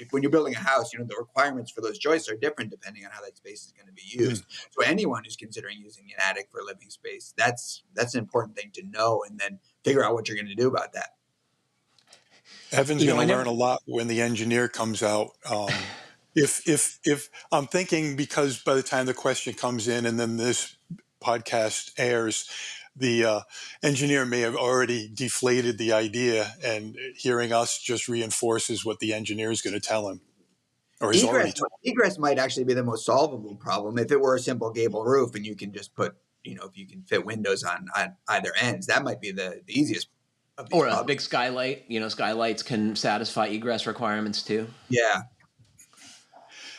when you're building a house, the requirements for those joists are different depending on how that space is going to be used. Mm-hmm. So anyone who's considering using an attic for living space, that's an important thing to know, and then figure out what you're going to do about that. Evan's going to learn a lot when the engineer comes out. If I'm thinking, because by the time the question comes in and then this podcast airs, the engineer may have already deflated the idea, and hearing us just reinforces what the engineer is going to tell him. Or he's already told him. Egress might actually be the most solvable problem. If it were a simple gable roof and you can just put, if you can fit windows on either ends, that might be the easiest. Or a big skylight. Skylights can satisfy egress requirements too. Yeah.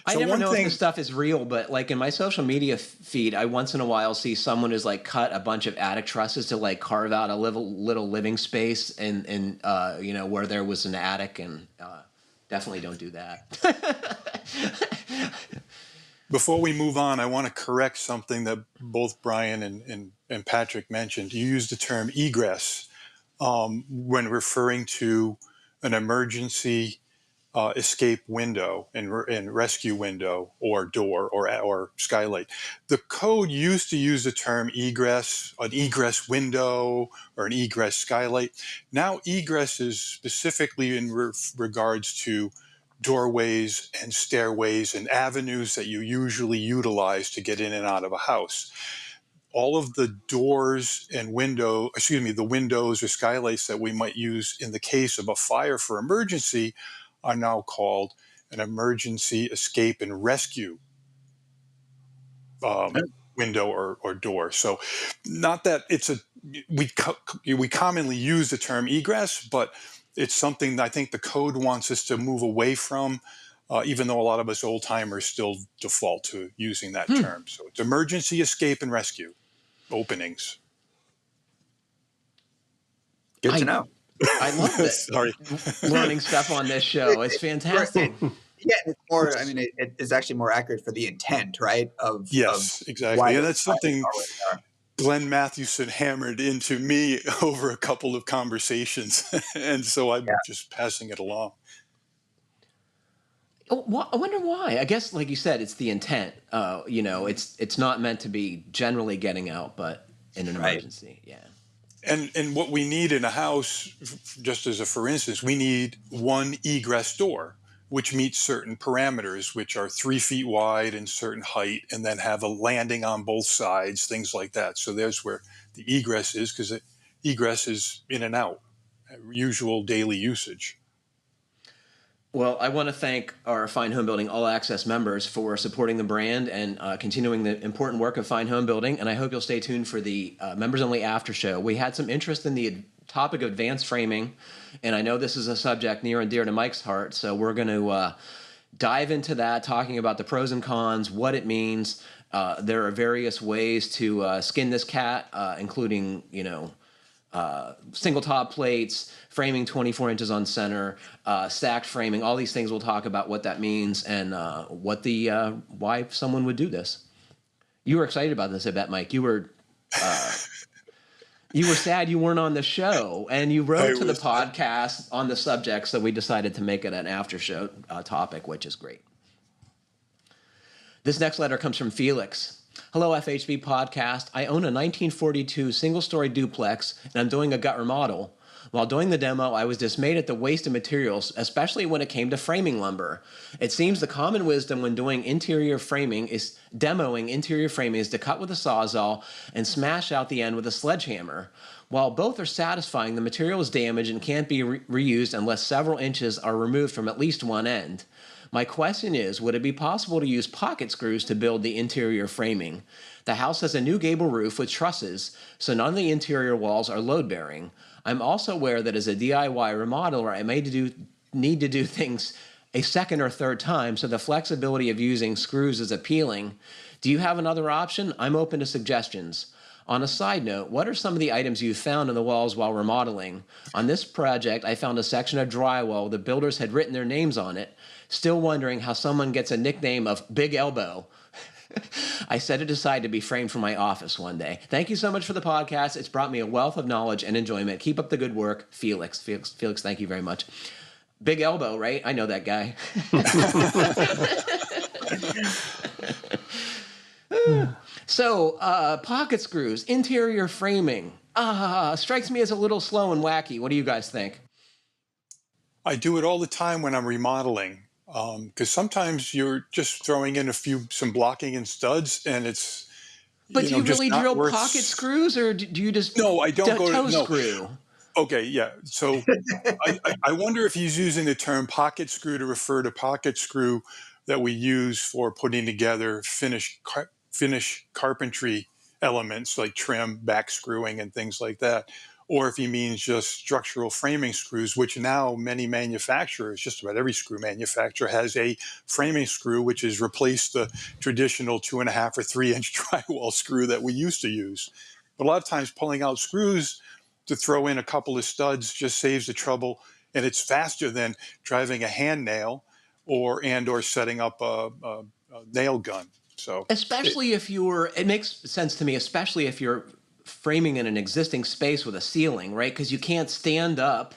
I never know if this stuff is real, but like in my social media feed, I once in a while see someone who's like cut a bunch of attic trusses to like carve out a little living space and where there was an attic, and definitely don't do that. Before we move on, I want to correct something that both Brian and Patrick mentioned. You used the term egress when referring to an emergency escape window and rescue window or door or skylight. The code used to use the term egress, an egress window or an egress skylight. Now egress is specifically in regards to doorways and stairways and avenues that you usually utilize to get in and out of a house. All of the doors and the windows or skylights that we might use in the case of a fire for emergency are now called an emergency escape and rescue window or door. So not that we commonly use the term egress, but it's something that I think the code wants us to move away from, even though a lot of us old timers still default to using that term. So it's emergency escape and rescue openings. Good to know. I love it. Sorry. Learning stuff on this show. It's fantastic. Yeah, it's more. I mean, it's actually more accurate for the intent, right? Exactly. And that's something Glenn Mathewson hammered into me over a couple of conversations, and so I'm just passing it along. I wonder why. I guess, like you said, it's the intent. It's not meant to be generally getting out, but in an emergency, yeah. And what we need in a house, just as for instance, we need one egress door, which meets certain parameters, which are 3 feet wide and certain height, and then have a landing on both sides, things like that. So there's where the egress is, because egress is in and out, usual daily usage. Well, I want to thank our Fine Homebuilding All Access members for supporting the brand and continuing the important work of Fine Homebuilding. And I hope you'll stay tuned for the members-only after show. We had some interest in the topic of advanced framing, and I know this is a subject near and dear to Mike's heart, so we're going to dive into that, talking about the pros and cons, what it means. There are various ways to skin this cat, including, single top plates, framing 24 inches on center, stacked framing. All these things we'll talk about what that means and why someone would do this. You were excited about this, I bet, Mike. You were sad you weren't on the show, and you wrote to the podcast on the subject, so we decided to make it an after show topic, which is great. This next letter comes from Felix. Hello, FHB podcast. I own a 1942 single-story duplex, and I'm doing a gut remodel. While doing the demo, I was dismayed at the waste of materials, especially when it came to framing lumber. It seems the common wisdom when doing demoing interior framing is to cut with a sawzall and smash out the end with a sledgehammer. While both are satisfying, the material is damaged and can't be reused unless several inches are removed from at least one end. My question is, would it be possible to use pocket screws to build the interior framing? The house has a new gable roof with trusses, so none of the interior walls are load-bearing. I'm also aware that as a DIY remodeler, I may need to do things a second or third time, so the flexibility of using screws is appealing. Do you have another option? I'm open to suggestions. On a side note, what are some of the items you found on the walls while remodeling? On this project, I found a section of drywall the builders had written their names on it. Still wondering how someone gets a nickname of Big Elbow. I set it aside to be framed for my office one day. Thank you so much for the podcast. It's brought me a wealth of knowledge and enjoyment. Keep up the good work. Felix, thank you very much. Big Elbow, right? I know that guy. So, pocket screws, interior framing. Strikes me as a little slow and wacky. What do you guys think? I do it all the time when I'm remodeling. Because sometimes you're just throwing in some blocking and studs, and it's. But do you really drill pocket screws, or do you just no? I don't go toe to screw. Okay, yeah. So I wonder if he's using the term pocket screw to refer to pocket screw that we use for putting together finish carpentry elements like trim, back screwing, and things like that. Or if he means just structural framing screws, which now many manufacturers, just about every screw manufacturer, has a framing screw, which has replaced the traditional 2.5 or 3 inch drywall screw that we used to use. But a lot of times pulling out screws to throw in a couple of studs just saves the trouble, and it's faster than driving a hand nail or setting up a nail gun. So especially it makes sense to me, especially if you're framing in an existing space with a ceiling, right? Because you can't stand up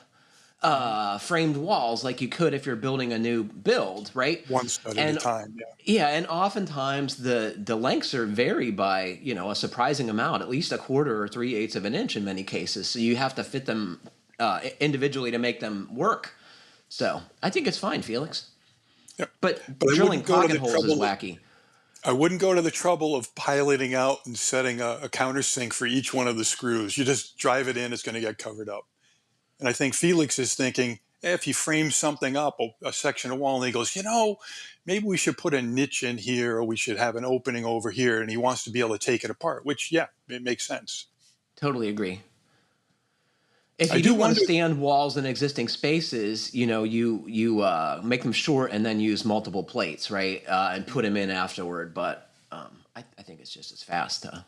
framed walls like you could if you're building a new build, right? One stud at a time, yeah. Yeah, and oftentimes the lengths vary by a surprising amount, at least 1/4 or 3/8 of an inch in many cases. So you have to fit them individually to make them work. So I think it's fine, Felix. Yep. But drilling pocket holes is wacky. I wouldn't go to the trouble of piloting out and setting a countersink for each one of the screws. You just drive it in, it's going to get covered up. And I think Felix is thinking, if he frames something up, a section of wall, and he goes, maybe we should put a niche in here, or we should have an opening over here, and he wants to be able to take it apart, which, yeah, it makes sense. Totally agree. If you do want to stand walls in existing spaces, you make them short and then use multiple plates, right? And put them in afterward. But I think it's just as fast to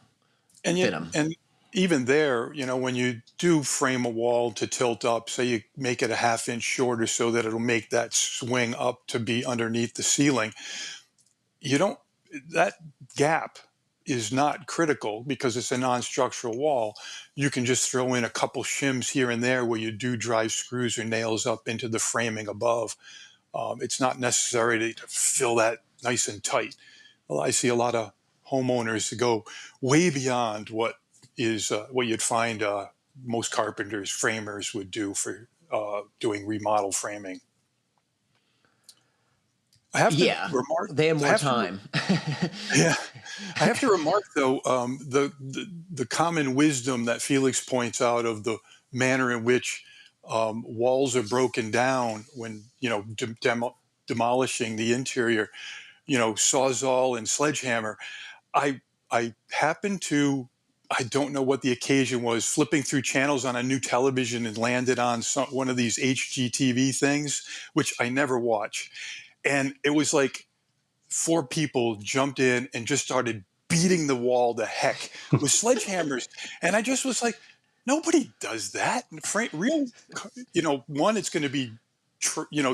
fit them. And even there, when you do frame a wall to tilt up, say you make it a 1/2 inch shorter so that it'll make that swing up to be underneath the ceiling, that gap is not critical because it's a non-structural wall. You can just throw in a couple shims here and there where you do drive screws or nails up into the framing above. It's not necessary to fill that nice and tight. Well, I see a lot of homeowners go way beyond what you'd find most carpenters, framers would do for doing remodel framing. I have to remark, they have more time. Yeah, I have to remark though the common wisdom that Felix points out of the manner in which walls are broken down when demolishing the interior, Sawzall and sledgehammer. I happen to I don't know what the occasion was, flipping through channels on a new television and landed on one of these HGTV things, which I never watch. And it was like four people jumped in and just started beating the wall to heck with sledgehammers. And I just was like, nobody does that. Real, one, it's going to be,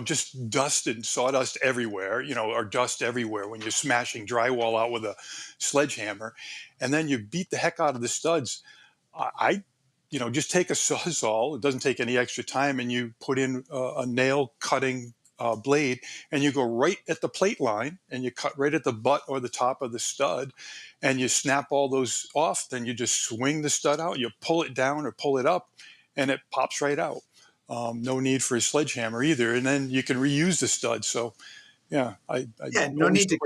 just dust and sawdust everywhere, or dust everywhere when you're smashing drywall out with a sledgehammer. And then you beat the heck out of the studs. Just take a sawzall. It doesn't take any extra time, and you put in a nail cutting blade, and you go right at the plate line, and you cut right at the butt or the top of the stud, and you snap all those off. Then you just swing the stud out. You pull it down or pull it up, and it pops right out. No need for a sledgehammer either, and then you can reuse the stud. So, yeah, no need to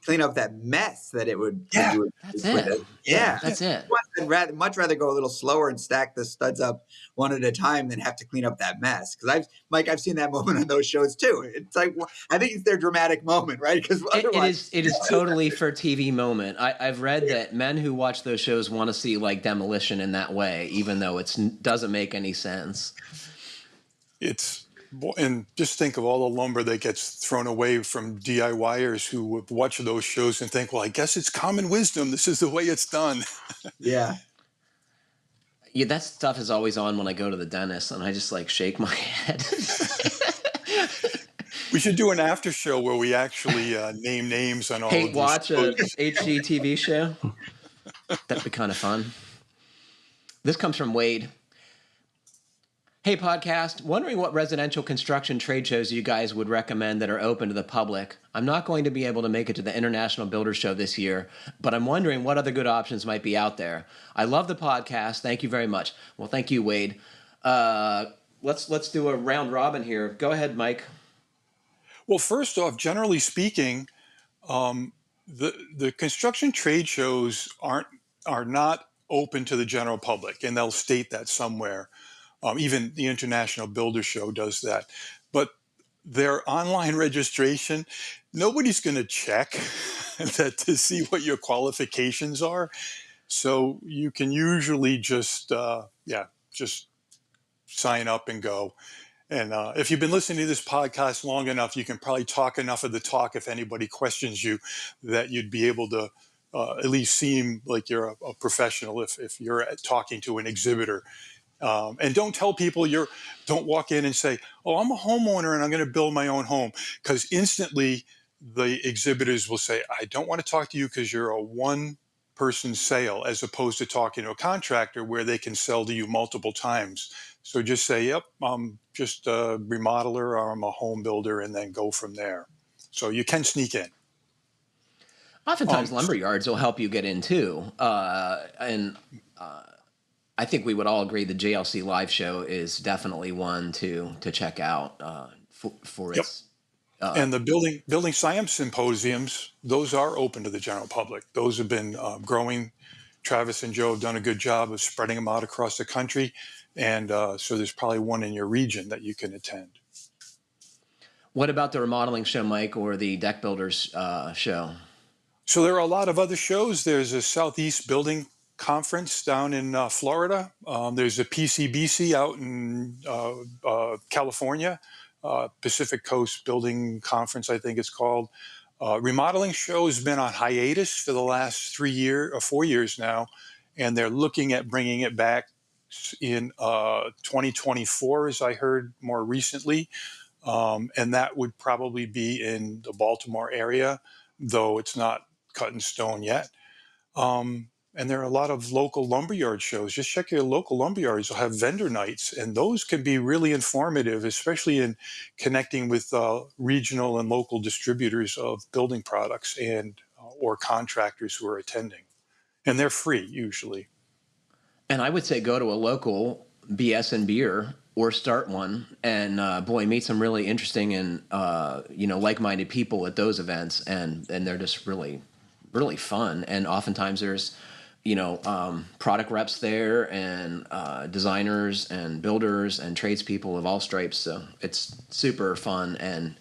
clean up that mess that it would. Yeah, that's it. Yeah, that's it. I'd much rather go a little slower and stack the studs up one at a time than have to clean up that mess. Because I've seen that moment on those shows too. It's like, I think it's their dramatic moment, right? Because it is totally for TV moment. I've read that men who watch those shows want to see like demolition in that way, even though it doesn't make any sense. And just think of all the lumber that gets thrown away from DIYers who would watch those shows and think, well, I guess it's common wisdom. This is the way it's done. Yeah. Yeah, that stuff is always on when I go to the dentist, and I just like shake my head. We should do an after show where we actually name names on all of these. Watch a HGTV show. That'd be kind of fun. This comes from Wade. Hey, podcast. Wondering what residential construction trade shows you guys would recommend that are open to the public. I'm not going to be able to make it to the International Builders Show this year, but I'm wondering what other good options might be out there. I love the podcast. Thank you very much. Well, thank you, Wade. Let's do a round robin here. Go ahead, Mike. Well, first off, generally speaking, the construction trade shows are not open to the general public, and they'll state that somewhere. Even the International Builder Show does that. But their online registration, nobody's going to check that to see what your qualifications are. So you can usually just sign up and go. And if you've been listening to this podcast long enough, you can probably talk enough of the talk if anybody questions you that you'd be able to at least seem like you're a professional if you're talking to an exhibitor. And don't tell people don't walk in and say, oh, I'm a homeowner and I'm going to build my own home. Because instantly the exhibitors will say, I don't want to talk to you because you're a one-person sale, as opposed to talking to a contractor where they can sell to you multiple times. So just say, yep, I'm just a remodeler or I'm a home builder, and then go from there. So you can sneak in. Oftentimes lumber yards will help you get in too. I think we would all agree the JLC live show is definitely one to check out for its. And the building science symposiums, those are open to the general public. Those have been growing. Travis and Joe have done a good job of spreading them out across the country, and so there's probably one in your region that you can attend. What about the remodeling show, Mike, or the deck builders show? So there are a lot of other shows. There's a Southeast Building Conference down in Florida. There's a PCBC out in California, Pacific Coast Building Conference, I think it's called. Remodeling show has been on hiatus for the last 4 years now, and they're looking at bringing it back in 2024, as I heard more recently. And that would probably be in the Baltimore area, though it's not cut in stone yet. And there are a lot of local lumberyard shows. Just check your local lumberyards. They'll have vendor nights, and those can be really informative, especially in connecting with regional and local distributors of building products and or contractors who are attending. And they're free, usually. And I would say go to a local BS and beer or start one, and meet some really interesting and like-minded people at those events, and they're just really, really fun. And oftentimes there's product reps there, and designers and builders and tradespeople of all stripes. So it's super fun, and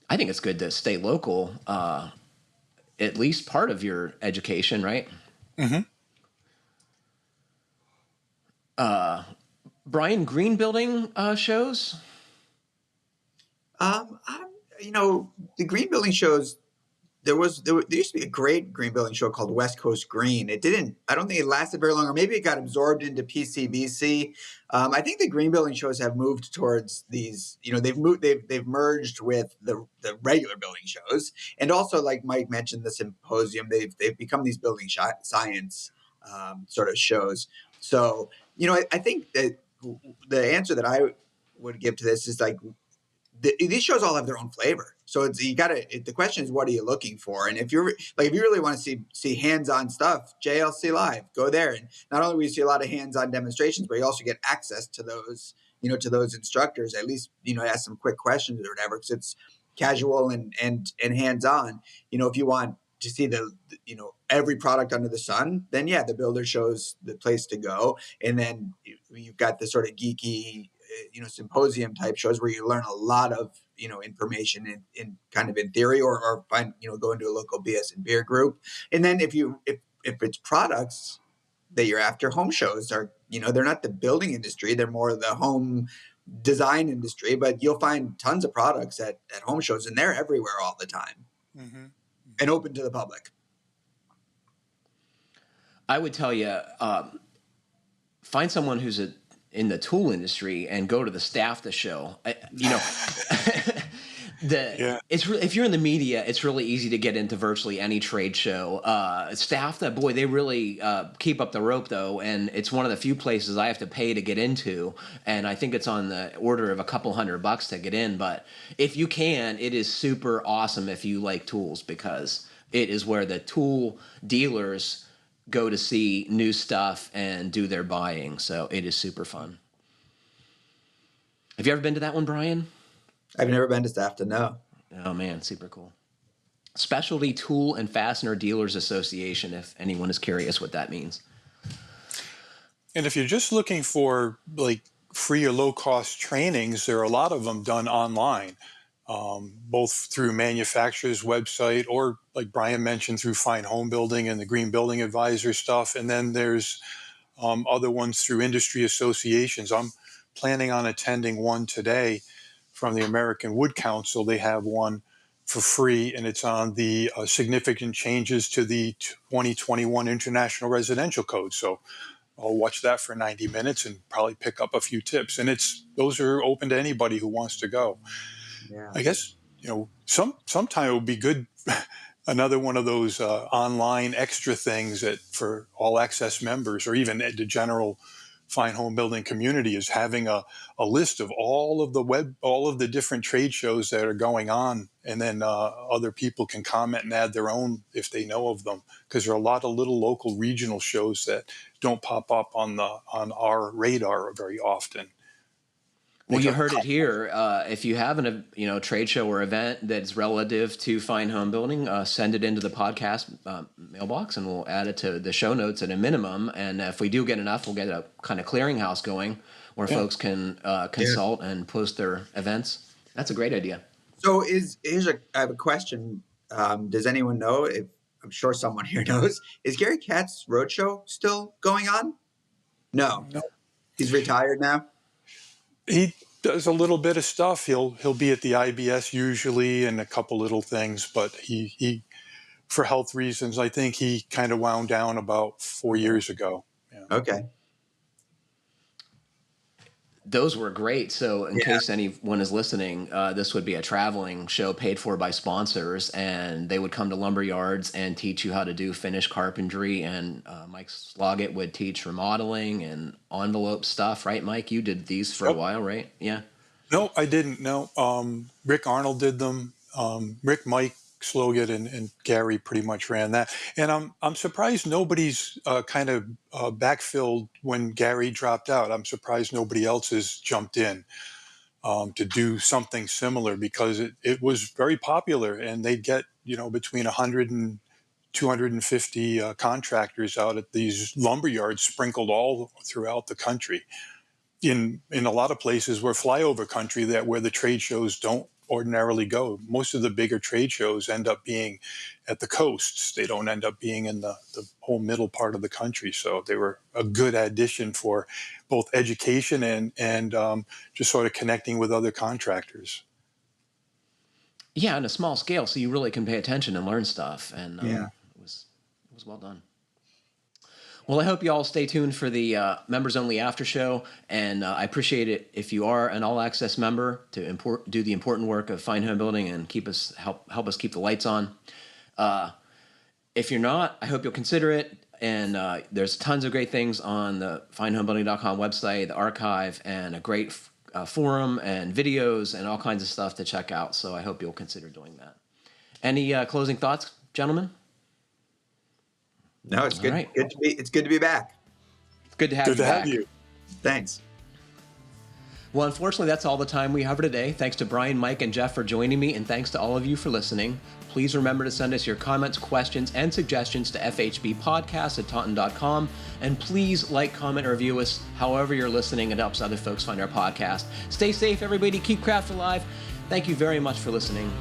I think it's good to stay local, at least part of your education, right? Mm-hmm. Brian, green building shows? I'm, the green building shows. There used to be a great green building show called West Coast Green. It didn't. I don't think it lasted very long, or maybe it got absorbed into PCBC. I think the green building shows have moved towards these. They've merged with the regular building shows, and also like Mike mentioned, the symposium. They've become these building science sort of shows. So I think that the answer that I would give to this is like these shows all have their own flavor. So it's the question is, what are you looking for? And if you really want to see hands-on stuff, JLC Live, go there. And not only will you see a lot of hands-on demonstrations, but you also get access to those, to those instructors, at least, ask some quick questions or whatever, because it's casual and hands-on. If you want to see every product under the sun, then yeah, the builder show's the place to go. And then you've got the sort of geeky, symposium type shows where you learn a lot of, information in kind of in theory, or find, go into a local BS and beer group. And then if it's products that you're after, home shows are, they're not the building industry, they're more the home design industry, but you'll find tons of products at home shows, and they're everywhere all the time. Mm-hmm. And open to the public. I would tell you, find someone who's in the tool industry and go to the staff to show. If you're in the media, it's really easy to get into virtually any trade show. Staff, that boy, they really keep up the rope though, and it's one of the few places I have to pay to get into, and I think it's on the order of a couple $100 to get in. But if you can, it is super awesome if you like tools, because it is where the tool dealers go to see new stuff and do their buying. So it is super fun. Have you ever been to that one, Brian? I've never been to SAFTA, no. Oh man, super cool. Specialty Tool and Fastener Dealers Association, if anyone is curious what that means. And if you're just looking for like free or low cost trainings, there are a lot of them done online. Both through manufacturer's website, or like Brian mentioned, through Fine Homebuilding and the Green Building Advisor stuff. And then there's other ones through industry associations. I'm planning on attending one today from the American Wood Council. They have one for free, and it's on the significant changes to the 2021 International Residential Code. So I'll watch that for 90 minutes and probably pick up a few tips. And those are open to anybody who wants to go. Yeah. I guess, sometime it would be good. Another one of those online extra things that for all access members, or even the general Fine Home Building community, is having a list of all of the different trade shows that are going on. And then other people can comment and add their own if they know of them, because there are a lot of little local regional shows that don't pop up on our radar very often. Well, you heard it here. If you have a trade show or event that's relative to Fine Home Building, send it into the podcast mailbox, and we'll add it to the show notes at a minimum. And if we do get enough, we'll get a kind of clearinghouse going where folks can consult and post their events. That's a great idea. So I have a question. Does anyone know? I'm sure someone here knows. Is Gary Katz's roadshow still going on? No. He's retired now. He does a little bit of stuff. He'll be at the IBS usually, and a couple little things, but he for health reasons, I think he kind of wound down about 4 years ago. Yeah. Okay. Those were great. So in case anyone is listening, this would be a traveling show paid for by sponsors, and they would come to lumber yards and teach you how to do finished carpentry. And Mike Sloggett would teach remodeling and envelope stuff, right, Mike? You did these for a while, right? Yeah. No, I didn't. No. Rick Arnold did them. Mike Sloggett and Gary pretty much ran that. And I'm surprised nobody's kind of backfilled when Gary dropped out. I'm surprised nobody else has jumped in to do something similar, because it was very popular, and they'd get, between 100 and 250 contractors out at these lumber yards sprinkled all throughout the country. In a lot of places where flyover country, where the trade shows don't ordinarily go. Most of the bigger trade shows end up being at the coasts. They don't end up being in the whole middle part of the country. So they were a good addition for both education and just sort of connecting with other contractors. Yeah, on a small scale, so you really can pay attention and learn stuff. And Yeah. it was well done. Well, I hope you all stay tuned for the members only after show, and I appreciate it if you are an all access member to do the important work of Fine Homebuilding and help us keep the lights on. If you're not, I hope you'll consider it. And there's tons of great things on the finehomebuilding.com website, the archive, and a great forum and videos and all kinds of stuff to check out. So I hope you'll consider doing that. Any closing thoughts, gentlemen? No, it's good. All right. It's good to be back. Good to have you back. Thanks. Well, unfortunately, that's all the time we have for today. Thanks to Brian, Mike, and Jeff for joining me, and thanks to all of you for listening. Please remember to send us your comments, questions, and suggestions to fhbpodcast@taunton.com. And please like, comment, or review us however you're listening. It helps other folks find our podcast. Stay safe, everybody. Keep craft alive. Thank you very much for listening.